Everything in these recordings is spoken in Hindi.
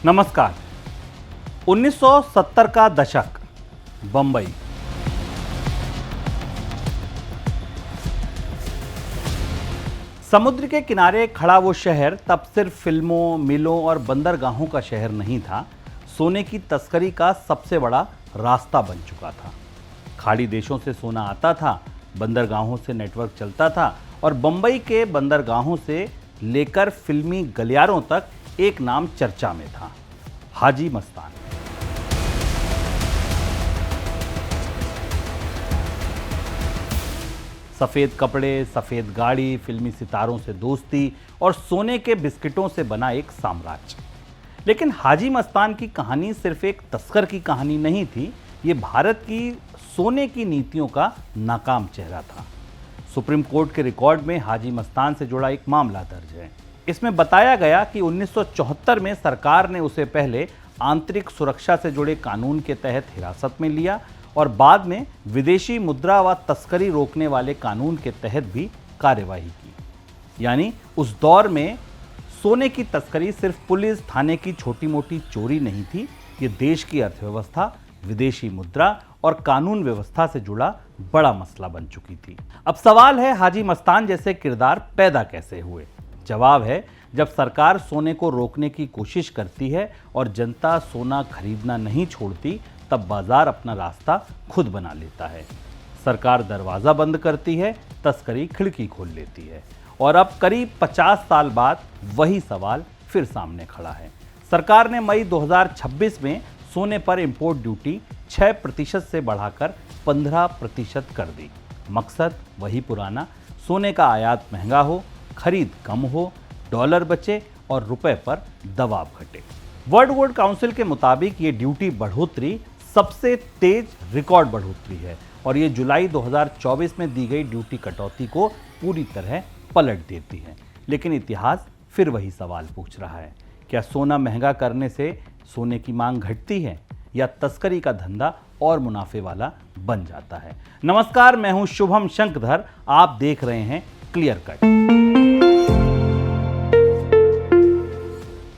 नमस्कार। 1970 का दशक, बंबई। समुद्र के किनारे खड़ा वो शहर तब सिर्फ फिल्मों, मिलों और बंदरगाहों का शहर नहीं था, सोने की तस्करी का सबसे बड़ा रास्ता बन चुका था। खाड़ी देशों से सोना आता था, बंदरगाहों से नेटवर्क चलता था और बंबई के बंदरगाहों से लेकर फिल्मी गलियारों तक एक नाम चर्चा में था, हाजी मस्तान। सफेद कपड़े, सफेद गाड़ी, फिल्मी सितारों से दोस्ती और सोने के बिस्किटों से बना एक साम्राज्य। लेकिन हाजी मस्तान की कहानी सिर्फ एक तस्कर की कहानी नहीं थी, ये भारत की सोने की नीतियों का नाकाम चेहरा था। सुप्रीम कोर्ट के रिकॉर्ड में हाजी मस्तान से जुड़ा एक मामला दर्ज है। इसमें बताया गया कि 1974 में सरकार ने उसे पहले आंतरिक सुरक्षा से जुड़े कानून के तहत हिरासत में लिया और बाद में विदेशी मुद्रा व तस्करी रोकने वाले कानून के तहत भी कार्यवाही की। यानी उस दौर में सोने की तस्करी सिर्फ पुलिस थाने की छोटी मोटी चोरी नहीं थी, ये देश की अर्थव्यवस्था, विदेशी मुद्रा और कानून व्यवस्था से जुड़ा बड़ा मसला बन चुकी थी। अब सवाल है, हाजी मस्तान जैसे किरदार पैदा कैसे हुए? जवाब है, जब सरकार सोने को रोकने की कोशिश करती है और जनता सोना खरीदना नहीं छोड़ती, तब बाजार अपना रास्ता खुद बना लेता है। सरकार दरवाज़ा बंद करती है, तस्करी खिड़की खोल लेती है। और अब करीब 50 साल बाद वही सवाल फिर सामने खड़ा है। सरकार ने मई 2026 में सोने पर इंपोर्ट ड्यूटी 6% से बढ़ाकर 15% कर दी। मकसद वही पुराना, सोने का आयात महंगा हो, खरीद कम हो, डॉलर बचे और रुपए पर दबाव घटे। वर्ल्ड गोल्ड काउंसिल के मुताबिक ये ड्यूटी बढ़ोतरी सबसे तेज रिकॉर्ड बढ़ोतरी है और ये जुलाई 2024 में दी गई ड्यूटी कटौती को पूरी तरह पलट देती है। लेकिन इतिहास फिर वही सवाल पूछ रहा है, क्या सोना महंगा करने से सोने की मांग घटती है या तस्करी का धंधा और मुनाफे वाला बन जाता है? नमस्कार, मैं हूं शुभम शंकधर, आप देख रहे हैं क्लियर कट।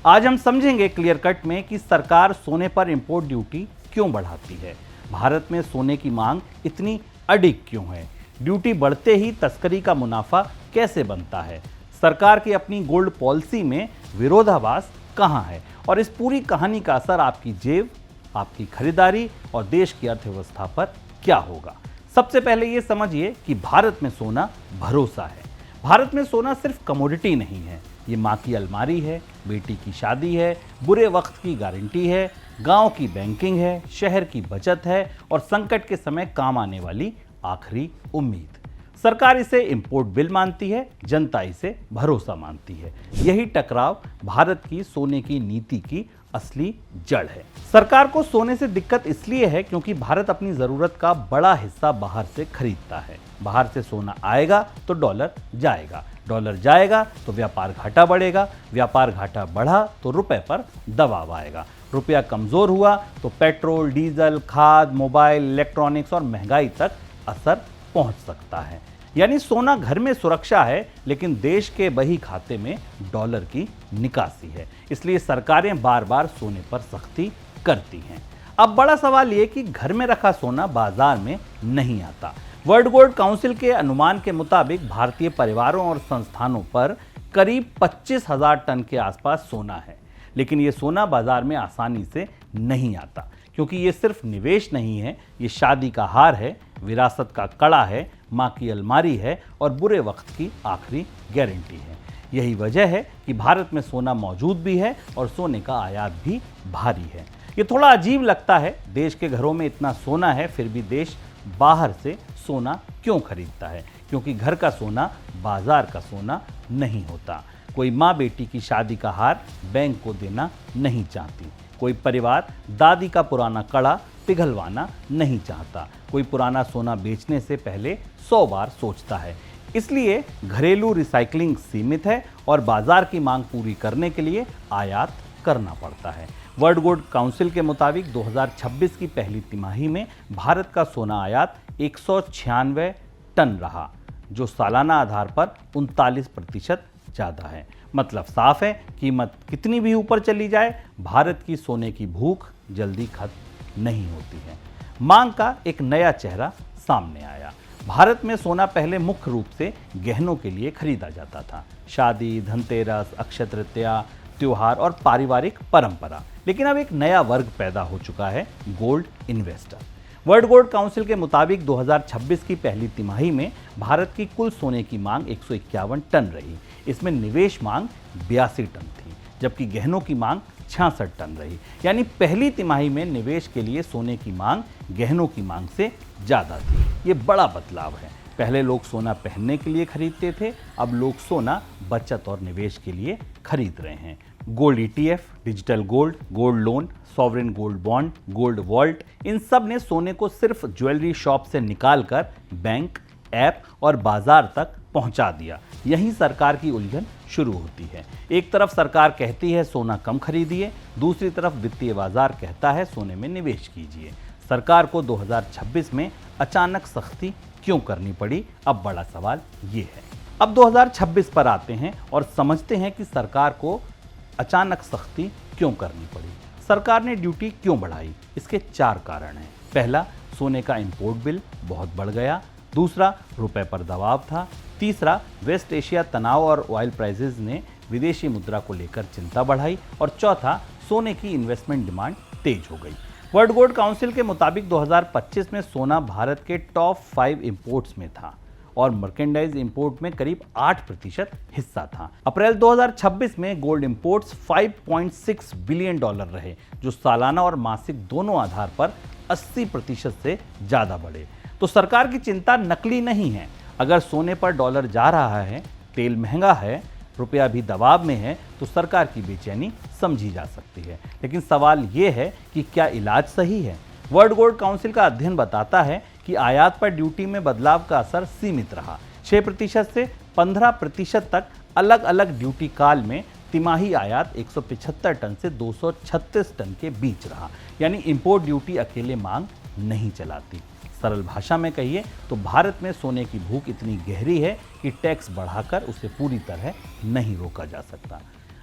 आज हम समझेंगे क्लियर कट में कि सरकार सोने पर इंपोर्ट ड्यूटी क्यों बढ़ाती है, भारत में सोने की मांग इतनी अडिग क्यों है, ड्यूटी बढ़ते ही तस्करी का मुनाफा कैसे बनता है, सरकार की अपनी गोल्ड पॉलिसी में विरोधाभास कहां है और इस पूरी कहानी का असर आपकी जेब, आपकी खरीदारी और देश की अर्थव्यवस्था पर क्या होगा। सबसे पहले ये समझिए कि भारत में सोना भरोसा है। भारत में सोना सिर्फ कमोडिटी नहीं है, ये माँ की अलमारी है, बेटी की शादी है, बुरे वक्त की गारंटी है, गांव की बैंकिंग है, शहर की बचत है और संकट के समय काम आने वाली आखिरी उम्मीद। सरकार इसे इंपोर्ट बिल मानती है, जनता इसे भरोसा मानती है। यही टकराव भारत की सोने की नीति की असली जड़ है। सरकार को सोने से दिक्कत इसलिए है क्योंकि भारत अपनी जरूरत का बड़ा हिस्सा बाहर से खरीदता है। बाहर से सोना आएगा तो डॉलर जाएगा, डॉलर जाएगा तो व्यापार घाटा बढ़ेगा, व्यापार घाटा बढ़ा तो रुपए पर दबाव आएगा, रुपया कमजोर हुआ तो पेट्रोल, डीजल, खाद, मोबाइल, इलेक्ट्रॉनिक्स और महंगाई तक असर पहुंच सकता है। यानी सोना घर में सुरक्षा है, लेकिन देश के बही खाते में डॉलर की निकासी है। इसलिए सरकारें बार बार सोने पर सख्ती करती हैं। अब बड़ा सवाल ये कि घर में रखा सोना बाजार में नहीं आता। वर्ल्ड गोल्ड काउंसिल के अनुमान के मुताबिक भारतीय परिवारों और संस्थानों पर करीब 25,000 टन के आसपास सोना है। लेकिन ये सोना बाजार में आसानी से नहीं आता, क्योंकि ये सिर्फ निवेश नहीं है, ये शादी का हार है, विरासत का कड़ा है, माँ की अलमारी है और बुरे वक्त की आखिरी गारंटी है। यही वजह है कि भारत में सोना मौजूद भी है और सोने का आयात भी भारी है। ये थोड़ा अजीब लगता है, देश के घरों में इतना सोना है फिर भी देश बाहर से सोना क्यों खरीदता है? क्योंकि घर का सोना बाजार का सोना नहीं होता। कोई माँ बेटी की शादी का हार बैंक को देना नहीं चाहती, कोई परिवार दादी का पुराना कड़ा पिघलवाना नहीं चाहता, कोई पुराना सोना बेचने से पहले 100 बार सोचता है। इसलिए घरेलू रिसाइकलिंग सीमित है और बाजार की मांग पूरी करने के लिए आयात करना पड़ता है। वर्ल्ड गोल्ड काउंसिल के मुताबिक 2026 की पहली तिमाही में भारत का सोना आयात 196 टन रहा, जो सालाना आधार पर 39% ज़्यादा है। मतलब साफ है, कीमत कितनी भी ऊपर चली जाए, भारत की सोने की भूख जल्दी खत्म नहीं होती है। मांग का एक नया चेहरा सामने आया। भारत में सोना पहले मुख्य रूप से गहनों के लिए खरीदा जाता था, शादी, धनतेरस, अक्षय तृतीया, त्योहार और पारिवारिक परंपरा। लेकिन अब एक नया वर्ग पैदा हो चुका है, gold investor. World gold council के मुताबिक 2026 की पहली तिमाही में भारत की कुल सोने की मांग 151 टन रही। इसमें निवेश मांग 82 टन थी, जबकि गहनों की मांग 66 टन रही। यानी पहली तिमाही में निवेश के लिए सोने की मांग गहनों की मांग से ज़्यादा थी। ये बड़ा बदलाव है। पहले लोग सोना पहनने के लिए खरीदते थे, अब लोग सोना बचत और निवेश के लिए खरीद रहे हैं। Gold ETF, digital gold, gold loan, sovereign gold bond, gold vault, इन सब ने सोने को सिर्फ ज्वेलरी शॉप से निकालकर बैंक, ऐप और बाजार तक पहुंचा दिया। यहीं सरकार की उलझन शुरू होती है। एक तरफ सरकार कहती है सोना कम खरीदिए, दूसरी तरफ वित्तीय बाजार कहता है सोने में निवेश कीजिए। सरकार को 2026 में अचानक सख्ती क्यों करनी पड़ी? अब बड़ा सवाल ये है। अब 2026 पर आते हैं और समझते हैं कि सरकार को अचानक सख्ती क्यों करनी पड़ी। सरकार ने ड्यूटी क्यों बढ़ाई? इसके 4 कारण हैं। पहला, सोने का इंपोर्ट बिल बहुत बढ़ गया। दूसरा, रुपए पर दबाव था। तीसरा, वेस्ट एशिया तनाव और ऑयल प्राइसेस ने विदेशी मुद्रा को लेकर चिंता बढ़ाई। और चौथा, सोने की इन्वेस्टमेंट डिमांड तेज हो गई। वर्ल्ड गोल्ड काउंसिल के मुताबिक 2025 में सोना भारत के टॉप 5 इंपोर्ट्स में था और मर्केंडाइज इंपोर्ट में करीब 8% हिस्सा था। अप्रैल 2026 में गोल्ड इंपोर्ट्स $5.6 बिलियन रहे, जो सालाना और मासिक दोनों आधार पर 80% से ज़्यादा बढ़े। तो सरकार की चिंता नकली नहीं है। अगर सोने पर डॉलर जा रहा है, तेल महंगा है, रुपया भी दबाव में है, तो सरकार की बेचैनी समझी जा सकती है। लेकिन सवाल ये है कि क्या इलाज सही है? वर्ल्ड गोल्ड काउंसिल का अध्ययन बताता है कि आयात पर ड्यूटी में बदलाव का असर सीमित रहा। 6% से 15% तक अलग अलग ड्यूटी काल में तिमाही आयात 175 टन से 236 टन के बीच रहा। यानी इंपोर्ट ड्यूटी अकेले मांग नहीं चलाती। सरल भाषा में कहिए तो भारत में सोने की भूख इतनी गहरी है कि टैक्स बढ़ाकर उसे पूरी तरह नहीं रोका जा सकता।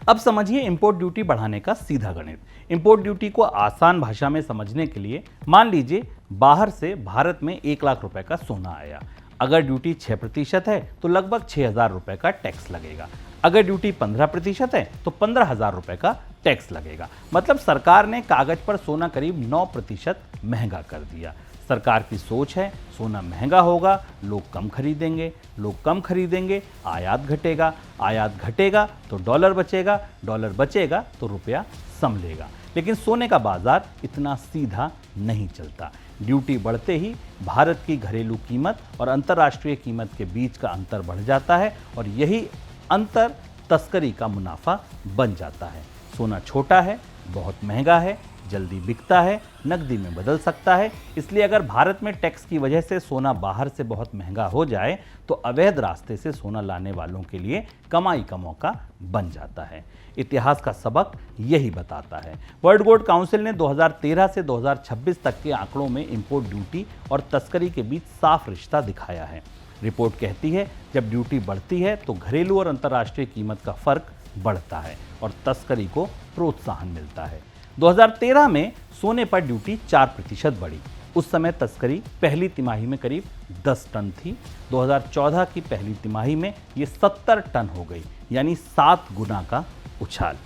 अब समझिए इंपोर्ट ड्यूटी बढ़ाने का सीधा गणित। इंपोर्ट ड्यूटी को आसान भाषा में समझने के लिए मान लीजिए बाहर से भारत में 1 लाख रुपए का सोना आया। अगर ड्यूटी 6% है तो लगभग 6,000 रुपए का टैक्स लगेगा। अगर ड्यूटी 15% है तो 15,000 रुपए का टैक्स लगेगा। मतलब सरकार ने कागज पर सोना करीब 9% महंगा कर दिया। सरकार की सोच है सोना महंगा होगा, लोग कम खरीदेंगे, लोग कम खरीदेंगे, आयात घटेगा, आयात घटेगा तो डॉलर बचेगा, डॉलर बचेगा तो रुपया संभलेगा। लेकिन सोने का बाजार इतना सीधा नहीं चलता। ड्यूटी बढ़ते ही भारत की घरेलू कीमत और अंतर्राष्ट्रीय कीमत के बीच का अंतर बढ़ जाता है और यही अंतर तस्करी का मुनाफा बन जाता है। सोना छोटा है, बहुत महंगा है, जल्दी बिकता है, नकदी में बदल सकता है। इसलिए अगर भारत में टैक्स की वजह से सोना बाहर से बहुत महंगा हो जाए तो अवैध रास्ते से सोना लाने वालों के लिए कमाई का मौका बन जाता है। इतिहास का सबक यही बताता है। वर्ल्ड गोल्ड काउंसिल ने 2013 से 2026 तक के आंकड़ों में इंपोर्ट ड्यूटी और तस्करी के बीच साफ रिश्ता दिखाया है। रिपोर्ट कहती है जब ड्यूटी बढ़ती है तो घरेलू और अंतर्राष्ट्रीय कीमत का फर्क बढ़ता है और तस्करी को प्रोत्साहन मिलता है। 2013 में सोने पर ड्यूटी 4% बढ़ी। उस समय तस्करी पहली तिमाही में करीब 10 टन थी। 2014 की पहली तिमाही में ये 70 टन हो गई, यानी 7 गुना का उछाल।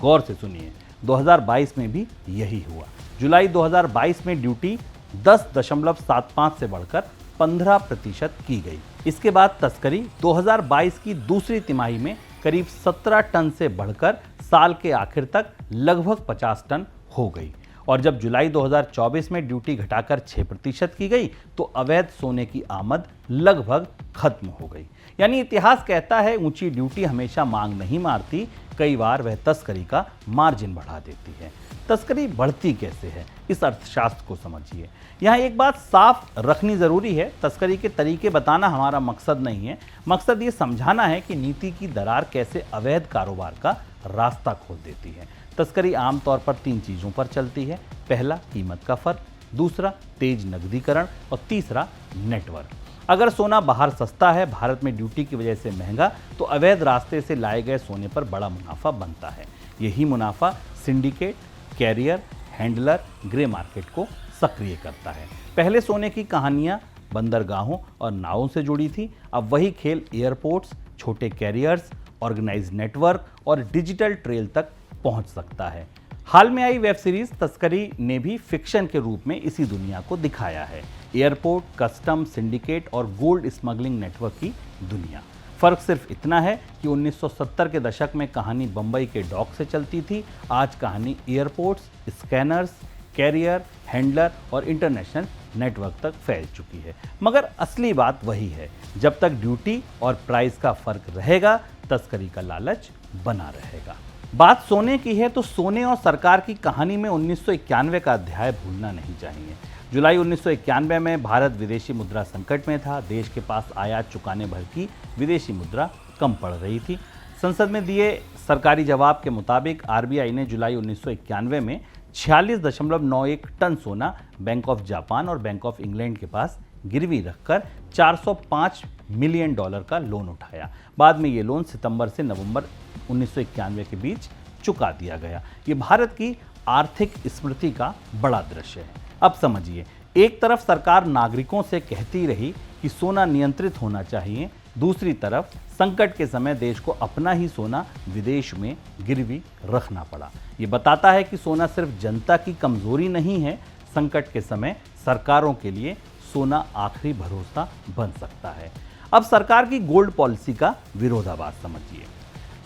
गौर से सुनिए, 2022 में भी यही हुआ। जुलाई 2022 में ड्यूटी 10.75 से बढ़कर 15% की गई। इसके बाद तस्करी 2022 की दूसरी तिमाही में करीब 17 टन से बढ़कर साल के आखिर तक लगभग 50 टन हो गई। और जब जुलाई 2024 में ड्यूटी घटाकर 6% की गई तो अवैध सोने की आमद लगभग खत्म हो गई। यानी इतिहास कहता है ऊंची ड्यूटी हमेशा मांग नहीं मारती, कई बार वह तस्करी का मार्जिन बढ़ा देती है। तस्करी बढ़ती कैसे है, इस अर्थशास्त्र को समझिए। यहाँ एक बात साफ रखनी जरूरी है, तस्करी के तरीके बताना हमारा मकसद नहीं है। मकसद ये समझाना है कि नीति की दरार कैसे अवैध कारोबार का रास्ता खोल देती है। तस्करी आमतौर पर 3 चीज़ों पर चलती है। पहला, कीमत का फर्क, दूसरा तेज नकदीकरण और तीसरा नेटवर्क। अगर सोना बाहर सस्ता है, भारत में ड्यूटी की वजह से महंगा, तो अवैध रास्ते से लाए गए सोने पर बड़ा मुनाफा बनता है। यही मुनाफा syndicate, carrier, handler, grey market को सक्रिय करता है। पहले सोने की कहानियां बंदरगाहों और नावों से जुड़ी थी, अब वही खेल एयरपोर्ट्स, छोटे कैरियर्स, ऑर्गेनाइज्ड नेटवर्क और डिजिटल ट्रेल तक पहुंच सकता है। हाल में आई वेब सीरीज तस्करी ने भी फिक्शन के रूप में इसी दुनिया को दिखाया है। एयरपोर्ट, कस्टम, सिंडिकेट और गोल्ड स्मगलिंग नेटवर्क की दुनिया। फर्क सिर्फ इतना है कि 1970 के दशक में कहानी बंबई के डॉक से चलती थी, आज कहानी एयरपोर्ट्स, स्कैनर्स, कैरियर, हैंडलर और इंटरनेशनल नेटवर्क तक फैल चुकी है। मगर असली बात वही है, जब तक ड्यूटी और प्राइस का फर्क रहेगा, तस्करी का लालच बना रहेगा। बात सोने की है तो सोने और सरकार की कहानी में 1991 का अध्याय भूलना नहीं चाहिए। जुलाई 1991 में भारत विदेशी मुद्रा संकट में था। देश के पास आयात चुकाने भर की विदेशी मुद्रा कम पड़ रही थी। संसद में दिए सरकारी जवाब के मुताबिक आरबीआई ने जुलाई 1991 में 46.91 टन सोना बैंक ऑफ जापान और बैंक ऑफ इंग्लैंड के पास गिरवी रखकर $405 मिलियन का लोन उठाया। बाद में ये लोन सितंबर से नवंबर 1991 के बीच चुका दिया गया। ये भारत की आर्थिक स्मृति का बड़ा दृश्य है। अब समझिए, एक तरफ सरकार नागरिकों से कहती रही कि सोना नियंत्रित होना चाहिए, दूसरी तरफ संकट के समय देश को अपना ही सोना विदेश में गिरवी रखना पड़ा। ये बताता है कि सोना सिर्फ जनता की कमजोरी नहीं है, संकट के समय सरकारों के लिए सोना आखिरी भरोसा बन सकता है। अब सरकार की गोल्ड पॉलिसी का विरोधाभास समझिए।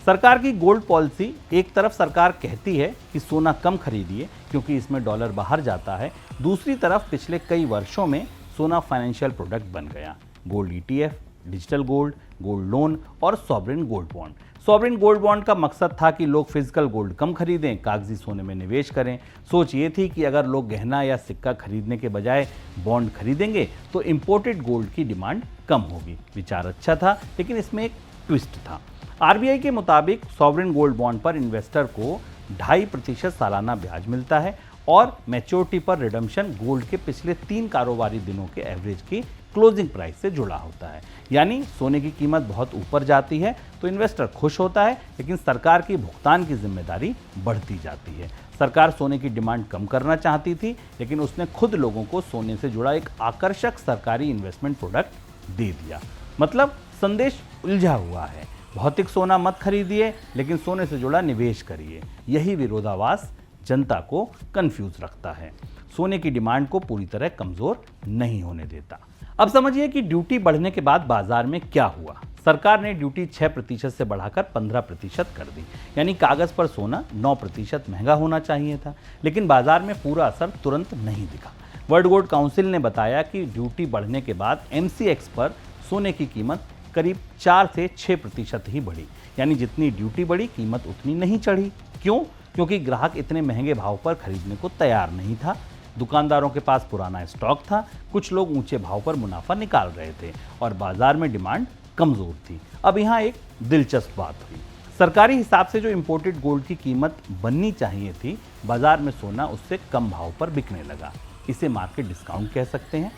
सरकार की गोल्ड पॉलिसी, एक तरफ सरकार कहती है कि सोना कम खरीदिए क्योंकि इसमें डॉलर बाहर जाता है, दूसरी तरफ पिछले कई वर्षों में सोना फाइनेंशियल प्रोडक्ट बन गया। Gold ETF, digital gold, gold loan और sovereign gold bond. Sovereign gold bond का मकसद था कि लोग फिजिकल गोल्ड कम खरीदें, कागजी सोने में निवेश करें। सोच ये थी कि अगर लोग गहना या सिक्का खरीदने के बजाय बॉन्ड खरीदेंगे तो इंपोर्टेड गोल्ड की डिमांड कम होगी। विचार अच्छा था, लेकिन इसमें एक ट्विस्ट था। आरबीआई के मुताबिक सॉवरेन गोल्ड बॉन्ड पर इन्वेस्टर को 2.5% सालाना ब्याज मिलता है और मैच्योरिटी पर रिडम्पशन गोल्ड के पिछले 3 कारोबारी दिनों के एवरेज की क्लोजिंग प्राइस से जुड़ा होता है। यानी सोने की कीमत बहुत ऊपर जाती है तो इन्वेस्टर खुश होता है, लेकिन सरकार की भुगतान की जिम्मेदारी बढ़ती जाती है। सरकार सोने की डिमांड कम करना चाहती थी, लेकिन उसने खुद लोगों को सोने से जुड़ा एक आकर्षक सरकारी इन्वेस्टमेंट प्रोडक्ट दे दिया। मतलब संदेश उलझा हुआ है, भौतिक सोना मत खरीदिए, लेकिन सोने से जुड़ा निवेश करिए। यही विरोधाभास जनता को कंफ्यूज रखता है, सोने की डिमांड को पूरी तरह कमजोर नहीं होने देता। अब समझिए कि ड्यूटी बढ़ने के बाद बाजार में क्या हुआ। सरकार ने ड्यूटी 6% से बढ़ाकर 15% कर दी, यानी कागज पर सोना 9% महंगा होना चाहिए था, लेकिन बाजार में पूरा असर तुरंत नहीं दिखा। वर्ल्ड गोल्ड काउंसिल ने बताया कि ड्यूटी बढ़ने के बाद एमसीएक्स पर सोने की कीमत करीब 4 से 6% ही बढ़ी, यानी जितनी ड्यूटी बढ़ी कीमत उतनी नहीं चढ़ी। क्यों? क्योंकि ग्राहक इतने महंगे भाव पर खरीदने को तैयार नहीं था। दुकानदारों के पास पुराना स्टॉक था, कुछ लोग ऊंचे भाव पर मुनाफा निकाल रहे थे और बाजार में डिमांड कमजोर थी। अब यहाँ एक दिलचस्प बात हुई। सरकारी हिसाब से जो इंपोर्टेड गोल्ड की कीमत बननी चाहिए थी, बाजार में सोना उससे कम भाव पर बिकने लगा। इसे मार्केट डिस्काउंट कह सकते हैं।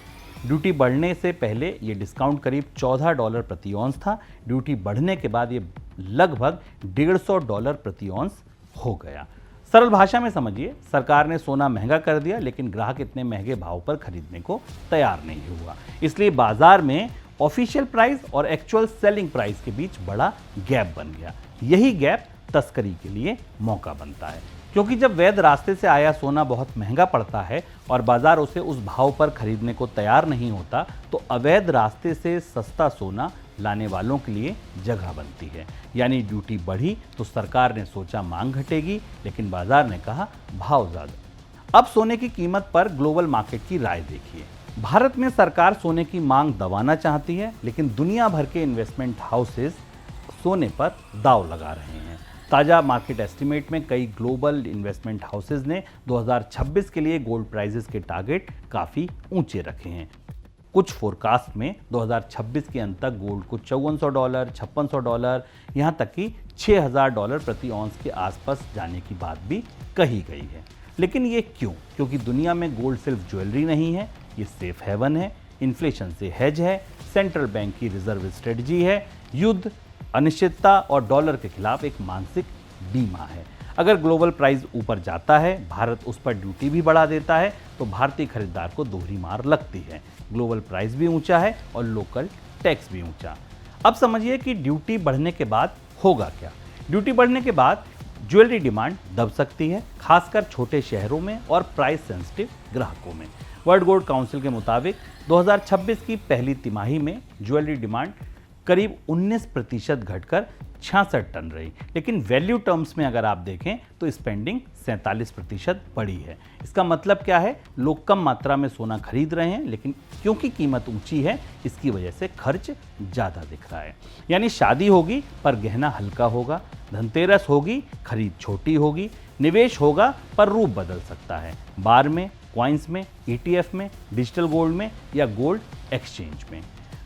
ड्यूटी बढ़ने से पहले ये डिस्काउंट करीब $14 प्रति औंस था। ड्यूटी बढ़ने के बाद ये लगभग $150 प्रति औंस हो गया। सरल भाषा में समझिए, सरकार ने सोना महंगा कर दिया, लेकिन ग्राहक इतने महंगे भाव पर खरीदने को तैयार नहीं हुआ। इसलिए बाजार में ऑफिशियल प्राइस और एक्चुअल सेलिंग प्राइस के बीच बड़ा गैप बन गया। यही गैप तस्करी के लिए मौका बनता है, क्योंकि जब वैध रास्ते से आया सोना बहुत महंगा पड़ता है और बाजार उसे उस भाव पर खरीदने को तैयार नहीं होता, तो अवैध रास्ते से सस्ता सोना लाने वालों के लिए जगह बनती है। यानी ड्यूटी बढ़ी तो सरकार ने सोचा मांग घटेगी, लेकिन बाजार ने कहा भाव ज्यादा। अब सोने की कीमत पर ग्लोबल मार्केट की राय देखिए। भारत में सरकार सोने की मांग दबाना चाहती है, लेकिन दुनिया भर के इन्वेस्टमेंट हाउसेस सोने पर दांव लगा रहे हैं। ताज़ा मार्केट एस्टिमेट में कई ग्लोबल इन्वेस्टमेंट हाउसेज ने 2026 के लिए गोल्ड प्राइसेस के टारगेट काफ़ी ऊंचे रखे हैं। कुछ फोरकास्ट में 2026 के अंत तक गोल्ड को $5400, $5600, यहाँ तक कि $6000 प्रति औंस के आसपास जाने की बात भी कही गई है। लेकिन ये क्यों? क्योंकि दुनिया में गोल्ड सिर्फ ज्वेलरी नहीं है, ये सेफ हेवन है। इन्फ्लेशन से हेज है, सेंट्रल बैंक की रिजर्व स्ट्रेटजी है, युद्ध, अनिश्चितता और डॉलर के खिलाफ एक मानसिक बीमा है। अगर ग्लोबल प्राइस ऊपर जाता है, भारत उस पर ड्यूटी भी बढ़ा देता है, तो भारतीय खरीदार को दोहरी मार लगती है। ग्लोबल प्राइस भी ऊंचा है और लोकल टैक्स भी ऊंचा। अब समझिए कि ड्यूटी बढ़ने के बाद होगा क्या। ड्यूटी बढ़ने के बाद ज्वेलरी डिमांड दब सकती है, खासकर छोटे शहरों में और प्राइस सेंसिटिव ग्राहकों में। वर्ल्ड गोल्ड काउंसिल के मुताबिक 2026 की पहली तिमाही में ज्वेलरी डिमांड करीब 19% घटकर 66 टन रही, लेकिन वैल्यू टर्म्स में अगर आप देखें तो स्पेंडिंग 47% बढ़ी है। इसका मतलब क्या है? लोग कम मात्रा में सोना खरीद रहे हैं, लेकिन क्योंकि कीमत ऊंची है, इसकी वजह से खर्च ज़्यादा दिख रहा है। यानी शादी होगी पर गहना हल्का होगा, धनतेरस होगी खरीद छोटी होगी, निवेश होगा पर रूप बदल सकता है, बार में, कॉइन्स में, ETF में, डिजिटल गोल्ड में या गोल्ड एक्सचेंज में।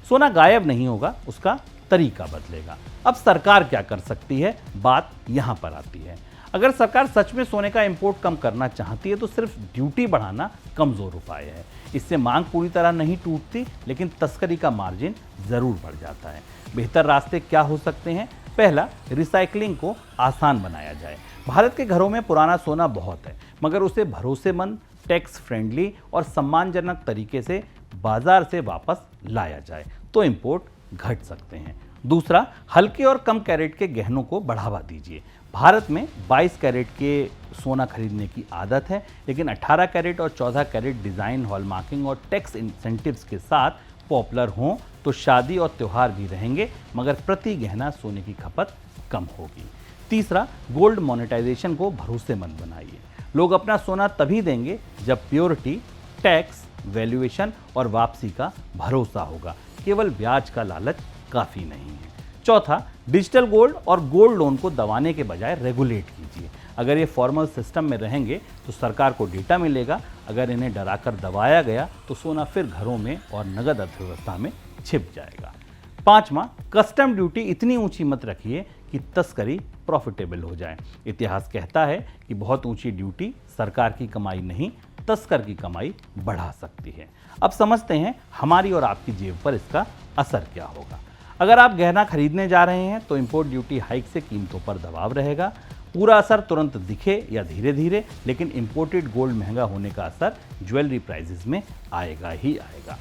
सोना गायब नहीं होगा, उसका तरीका बदलेगा। अब सरकार क्या कर सकती है, बात यहां पर आती है। अगर सरकार सच में सोने का इंपोर्ट कम करना चाहती है तो सिर्फ ड्यूटी बढ़ाना कमजोर उपाय है। इससे मांग पूरी तरह नहीं टूटती, लेकिन तस्करी का मार्जिन जरूर बढ़ जाता है। बेहतर रास्ते क्या हो सकते हैं? पहला, रिसाइकलिंग को आसान बनाया जाए। भारत के घरों में पुराना सोना बहुत है, मगर उसे भरोसेमंद, टैक्स फ्रेंडली और सम्मानजनक तरीके से बाजार से वापस लाया जाए तो इंपोर्ट घट सकते हैं। दूसरा, हल्के और कम कैरेट के गहनों को बढ़ावा दीजिए। भारत में 22 कैरेट के सोना खरीदने की आदत है, लेकिन 18 कैरेट और 14 कैरेट डिज़ाइन, हॉलमार्किंग और टैक्स इंसेंटिव्स के साथ पॉपुलर हों तो शादी और त्यौहार भी रहेंगे, मगर प्रति गहना सोने की खपत कम होगी। तीसरा, गोल्ड मोनेटाइजेशन को भरोसेमंद बनाइए। लोग अपना सोना तभी देंगे जब प्योरिटी, टैक्स, वैल्यूएशन और वापसी का भरोसा होगा। केवल ब्याज का लालच काफ़ी नहीं है। चौथा, डिजिटल गोल्ड और गोल्ड लोन को दबाने के बजाय रेगुलेट कीजिए। अगर ये फॉर्मल सिस्टम में रहेंगे तो सरकार को डेटा मिलेगा, अगर इन्हें डराकर दबाया गया तो सोना फिर घरों में और नगद अर्थव्यवस्था में छिप जाएगा। पांचवा, कस्टम ड्यूटी इतनी ऊंची मत रखिए कि तस्करी प्रॉफिटेबल हो जाए। इतिहास कहता है कि बहुत ऊंची ड्यूटी सरकार की कमाई नहीं, तस्कर की कमाई बढ़ा सकती है। अब समझते हैं हमारी और आपकी जेब पर इसका असर क्या होगा। अगर आप गहना खरीदने जा रहे हैं तो इंपोर्ट ड्यूटी हाइक से कीमतों पर दबाव रहेगा। पूरा असर तुरंत दिखे या धीरे धीरे, लेकिन इंपोर्टेड गोल्ड महंगा होने का असर ज्वेलरी प्राइसेस में आएगा ही आएगा।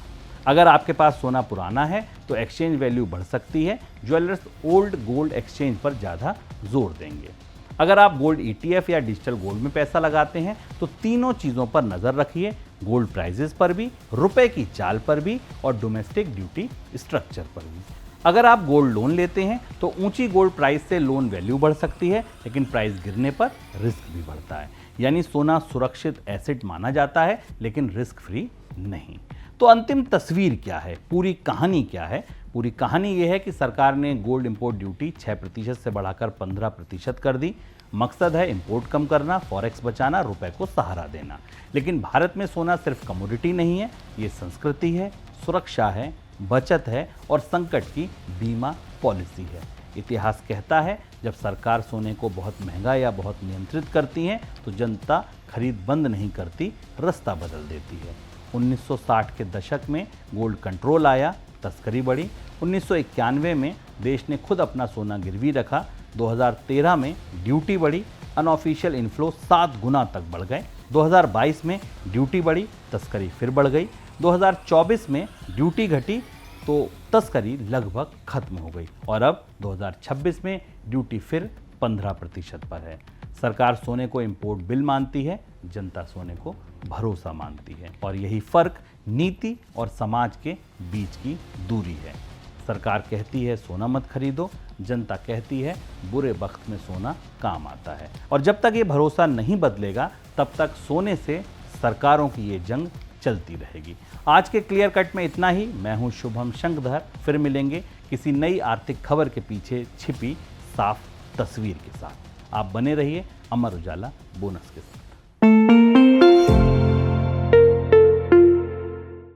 अगर आपके पास सोना पुराना है तो एक्सचेंज वैल्यू बढ़ सकती है। ज्वेलर्स ओल्ड गोल्ड एक्सचेंज पर ज़्यादा जोर देंगे। अगर आप गोल्ड ETF या डिजिटल गोल्ड में पैसा लगाते हैं तो तीनों चीज़ों पर नज़र रखिए, गोल्ड प्राइसेस पर भी, रुपए की चाल पर भी और डोमेस्टिक ड्यूटी स्ट्रक्चर पर भी। अगर आप गोल्ड लोन लेते हैं तो ऊंची गोल्ड प्राइस से लोन वैल्यू बढ़ सकती है, लेकिन प्राइस गिरने पर रिस्क भी बढ़ता है। यानी सोना सुरक्षित एसेट माना जाता है, लेकिन रिस्क फ्री नहीं। तो अंतिम तस्वीर क्या है, पूरी कहानी क्या है? पूरी कहानी यह है कि सरकार ने गोल्ड इंपोर्ट ड्यूटी 6% से बढ़ाकर 15% कर दी। मकसद है इंपोर्ट कम करना, फॉरेक्स बचाना, रुपए को सहारा देना। लेकिन भारत में सोना सिर्फ कमोडिटी नहीं है, ये संस्कृति है, सुरक्षा है, बचत है और संकट की बीमा पॉलिसी है। इतिहास कहता है जब सरकार सोने को बहुत महंगा या बहुत नियंत्रित करती है तो जनता खरीद बंद नहीं करती, रास्ता बदल देती है। 1960 के दशक में गोल्ड कंट्रोल आया, तस्करी बढ़ी। 1991 में देश ने खुद अपना सोना गिरवी रखा। 2013 में ड्यूटी बढ़ी, अनऑफिशियल इनफ्लो 7 गुना तक बढ़ गए। 2022 में ड्यूटी बढ़ी, तस्करी फिर बढ़ गई। 2024 में ड्यूटी घटी तो तस्करी लगभग खत्म हो गई और अब 2026 में ड्यूटी फिर 15% पर है। सरकार सोने को इंपोर्ट बिल मानती है, जनता सोने को भरोसा मानती है, और यही फर्क नीति और समाज के बीच की दूरी है। सरकार कहती है सोना मत खरीदो, जनता कहती है बुरे वक्त में सोना काम आता है। और जब तक ये भरोसा नहीं बदलेगा तब तक सोने से सरकारों की ये जंग चलती रहेगी। आज के क्लियर कट में इतना ही। मैं हूं शुभम शंखधर। फिर मिलेंगे किसी नई आर्थिक खबर के पीछे छिपी साफ तस्वीर के साथ। आप बने रहिए अमर उजाला बोनस के साथ।